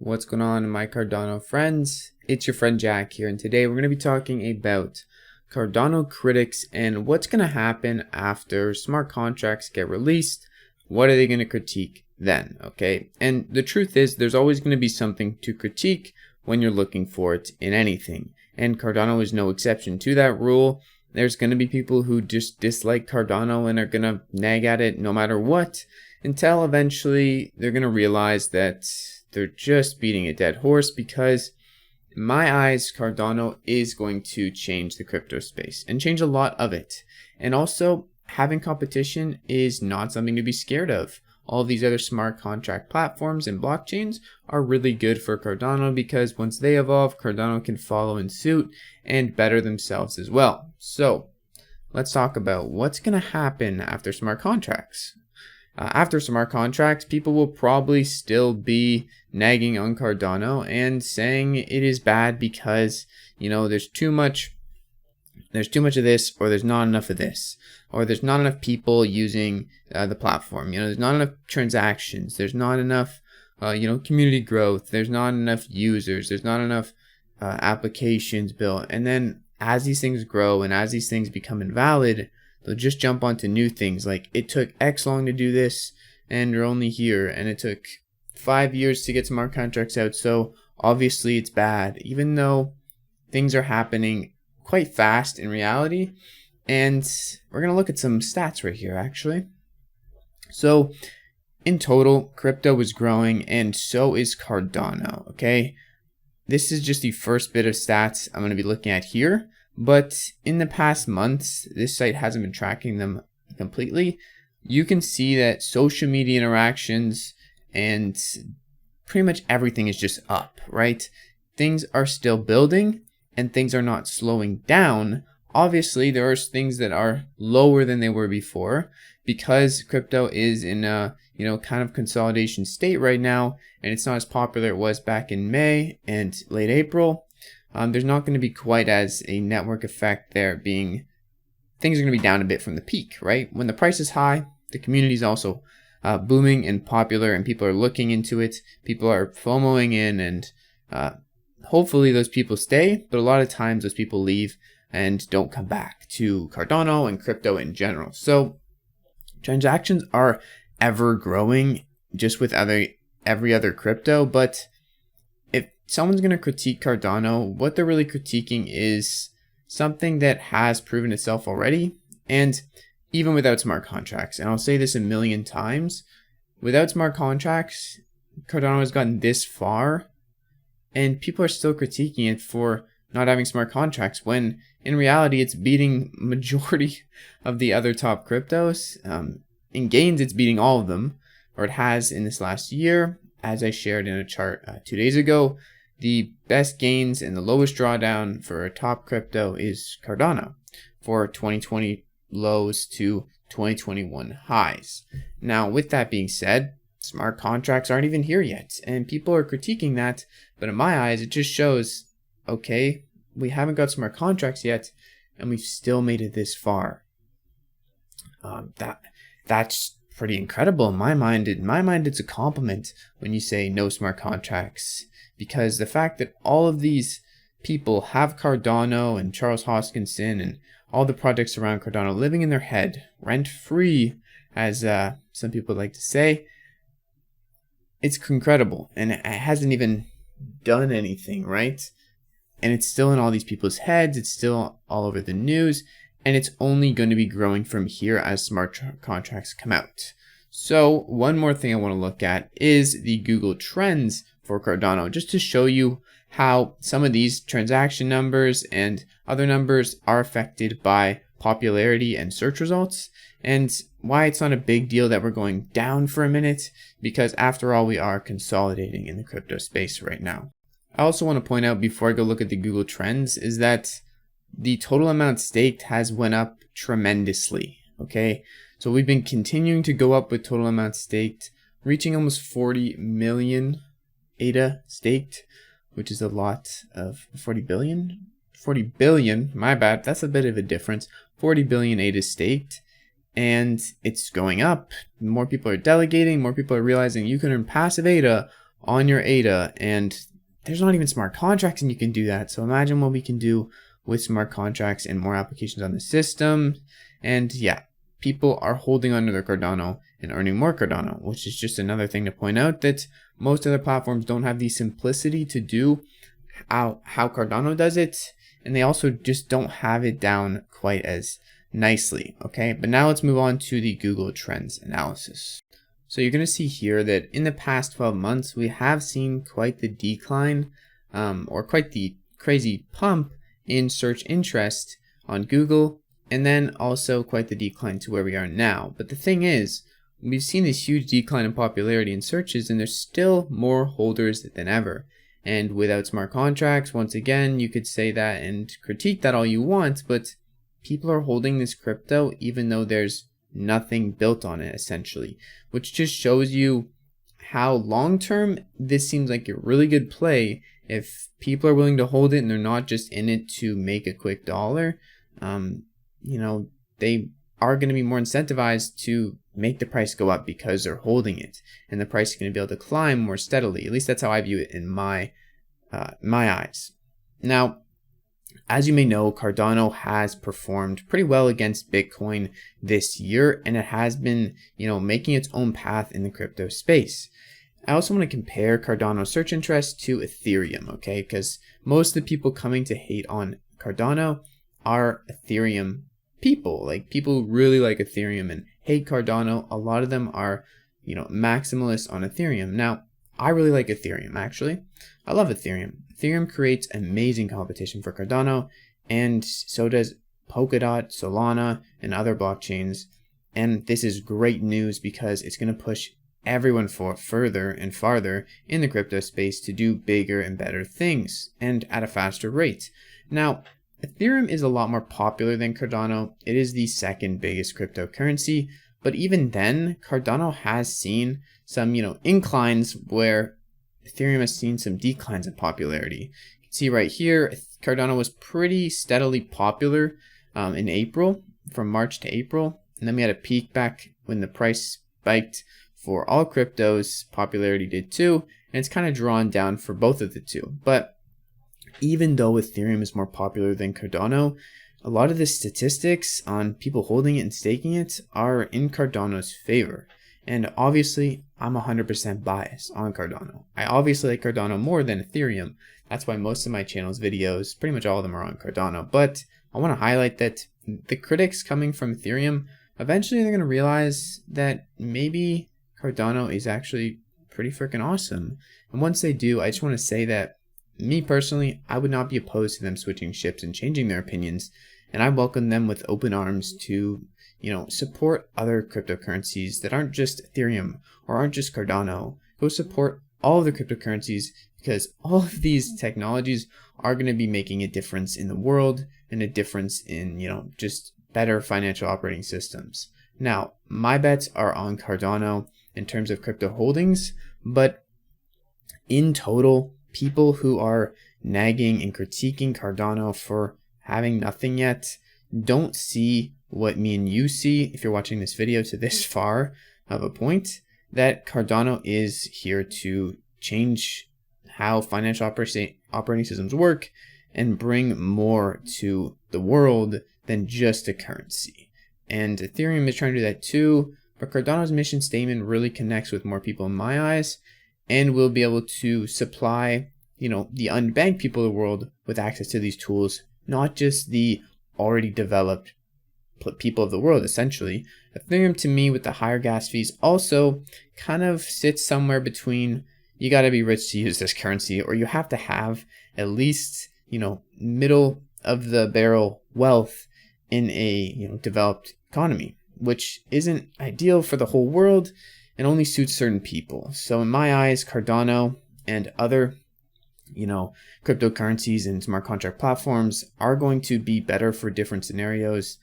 What's going on, my Cardano friends? It's your friend Jack here, and today we're going to be talking about Cardano Critics and what's going to happen after smart contracts get released. What are they going to critique then? Okay, and the truth is there's always going to be something to critique when you're looking for it in anything, and Cardano is no exception to that rule. There's going to be people who just dislike Cardano and are going to nag at it no matter what, until eventually they're going to realize that they're just beating a dead horse, because in my eyes, Cardano is going to change the crypto space and change a lot of it. And also, having competition is not something to be scared of. All of these other smart contract platforms and blockchains are really good for Cardano, because once they evolve, Cardano can follow in suit and better themselves as well. So let's talk about what's going to happen after smart contracts. After smart contracts, people will probably still be nagging on Cardano and saying it is bad because, there's too much of this, or there's not enough of this, or there's not enough people using the platform. There's not enough transactions. There's not enough, community growth. There's not enough users. There's not enough applications built. And then as these things grow and as these things become invalid, they'll just jump onto new things like, it took X long to do this and you're only here, and it took 5 years to get smart contracts out, so obviously it's bad, even though things are happening quite fast in reality. And we're going to look at some stats right here actually. So in total, crypto is growing, and so is Cardano. Okay, this is just the first bit of stats I'm going to be looking at here. But in the past months, this site hasn't been tracking them completely. You can see that social media interactions and pretty much everything is just up, right? Things are still building and things are not slowing down. Obviously, there are things that are lower than they were before, because crypto is in a kind of consolidation state right now, and it's not as popular as it was back in May and late April. There's not going to be quite as a network effect there, being things are going to be down a bit from the peak, right? When the price is high, the community is also booming and popular, and people are looking into it. People are FOMOing in, and hopefully those people stay, but a lot of times those people leave and don't come back to Cardano and crypto in general. So transactions are ever growing, just with every other crypto, but if someone's going to critique Cardano, what they're really critiquing is something that has proven itself already, and even without smart contracts. And I'll say this a million times, without smart contracts, Cardano has gotten this far, and people are still critiquing it for not having smart contracts, when in reality it's beating majority of the other top cryptos. In gains, it's beating all of them, or it has in this last year. As I shared in a chart 2 days ago, the best gains and the lowest drawdown for a top crypto is Cardano, for 2020 lows to 2021 highs. Now, with that being said, smart contracts aren't even here yet, and people are critiquing that. But in my eyes, it just shows, okay, we haven't got smart contracts yet, and we've still made it this far. That's pretty incredible in my mind. In my mind, it's a compliment when you say no smart contracts, because the fact that all of these people have Cardano and Charles Hoskinson and all the projects around Cardano living in their head, rent free, as some people like to say, it's incredible. And it hasn't even done anything, right? And it's still in all these people's heads. It's still all over the news. And it's only going to be growing from here as smart contracts come out. So one more thing I want to look at is the Google Trends for Cardano, just to show you how some of these transaction numbers and other numbers are affected by popularity and search results, and why it's not a big deal that we're going down for a minute, because after all, we are consolidating in the crypto space right now. I also want to point out, before I go look at the Google Trends, is that the total amount staked has went up tremendously. Okay, so we've been continuing to go up with total amount staked, reaching almost 40 million ADA staked, which is a lot of 40 billion, my bad, that's a bit of a difference. 40 billion ADA staked, and it's going up. More people are delegating, more people are realizing you can earn passive ADA on your ADA, and there's not even smart contracts and you can do that. So imagine what we can do with smart contracts and more applications on the system. And yeah, people are holding onto their Cardano and earning more Cardano, which is just another thing to point out, that most other platforms don't have the simplicity to do how Cardano does it, and they also just don't have it down quite as nicely. Okay, but now let's move on to the Google Trends analysis. So you're going to see here that in the past 12 months, we have seen quite the decline or quite the crazy pump in search interest on Google, and then also quite the decline to where we are now. But the thing is, we've seen this huge decline in popularity in searches, and there's still more holders than ever. And without smart contracts, once again, you could say that and critique that all you want, but people are holding this crypto even though there's nothing built on it, essentially, which just shows you how long-term this seems like a really good play. If people are willing to hold it and they're not just in it to make a quick dollar, you know, they are going to be more incentivized to make the price go up because they're holding it, and the price is going to be able to climb more steadily. At least that's how I view it in my eyes. Now, as you may know, Cardano has performed pretty well against Bitcoin this year, and it has been, making its own path in the crypto space. I also want to compare Cardano search interest to Ethereum, okay? Because most of the people coming to hate on Cardano are Ethereum people. Like, people who really like Ethereum and hate Cardano. A lot of them are, maximalists on Ethereum. Now, I really like Ethereum, actually. I love Ethereum. Ethereum creates amazing competition for Cardano, and so does Polkadot, Solana, and other blockchains. And this is great news because it's going to push everyone further and farther in the crypto space to do bigger and better things and at a faster rate. Now, Ethereum is a lot more popular than Cardano. It is the second biggest cryptocurrency, but even then, Cardano has seen some, inclines where Ethereum has seen some declines in popularity. You can see right here, Cardano was pretty steadily popular in April, from March to April, and then we had a peak back when the price spiked for all cryptos. Popularity did too, and it's kind of drawn down for both of the two. But even though Ethereum is more popular than Cardano, a lot of the statistics on people holding it and staking it are in Cardano's favor. And obviously, I'm 100% biased on Cardano. I obviously like Cardano more than Ethereum. That's why most of my channel's videos, pretty much all of them, are on Cardano. But I want to highlight that the critics coming from Ethereum, eventually they're going to realize that maybe Cardano is actually pretty freaking awesome. And once they do, I just want to say that me personally, I would not be opposed to them switching ships and changing their opinions. And I welcome them with open arms to, support other cryptocurrencies that aren't just Ethereum or aren't just Cardano. Go support all of the cryptocurrencies, because all of these technologies are going to be making a difference in the world and a difference in, just better financial operating systems. Now, my bets are on Cardano in terms of crypto holdings, but in total, people who are nagging and critiquing Cardano for having nothing yet don't see what me and you see if you're watching this video to this far of a point, that Cardano is here to change how financial operating systems work and bring more to the world than just a currency. And Ethereum is trying to do that too, but Cardano's mission statement really connects with more people in my eyes, and will be able to supply, the unbanked people of the world with access to these tools, not just the already developed people of the world, essentially. Ethereum, to me, with the higher gas fees, also kind of sits somewhere between, you got to be rich to use this currency, or you have to have at least, middle of the barrel wealth in a, developed economy, which isn't ideal for the whole world and only suits certain people. So in my eyes, Cardano and other, cryptocurrencies and smart contract platforms are going to be better for different scenarios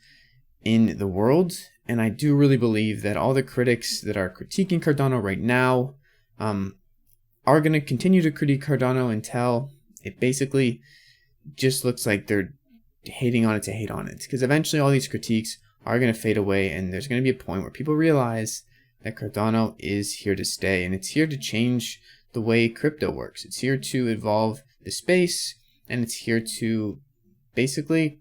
in the world. And I do really believe that all the critics that are critiquing Cardano right now are going to continue to critique Cardano until it basically just looks like they're hating on it to hate on it. Because eventually all these critiques are going to fade away, and there's going to be a point where people realize that Cardano is here to stay, and it's here to change the way crypto works. It's here to evolve the space, and it's here to basically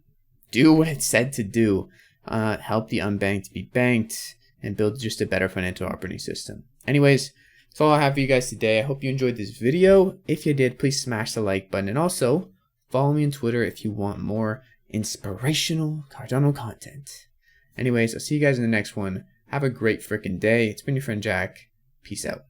do what it's said to do, help the unbanked be banked, and build just a better financial operating system. Anyways, that's all I have for you guys today. I hope you enjoyed this video. If you did, please smash the like button, and also follow me on Twitter if you want more inspirational Cardano content. Anyways, I'll see you guys in the next one. Have a great freaking day. It's been your friend Jack. Peace out.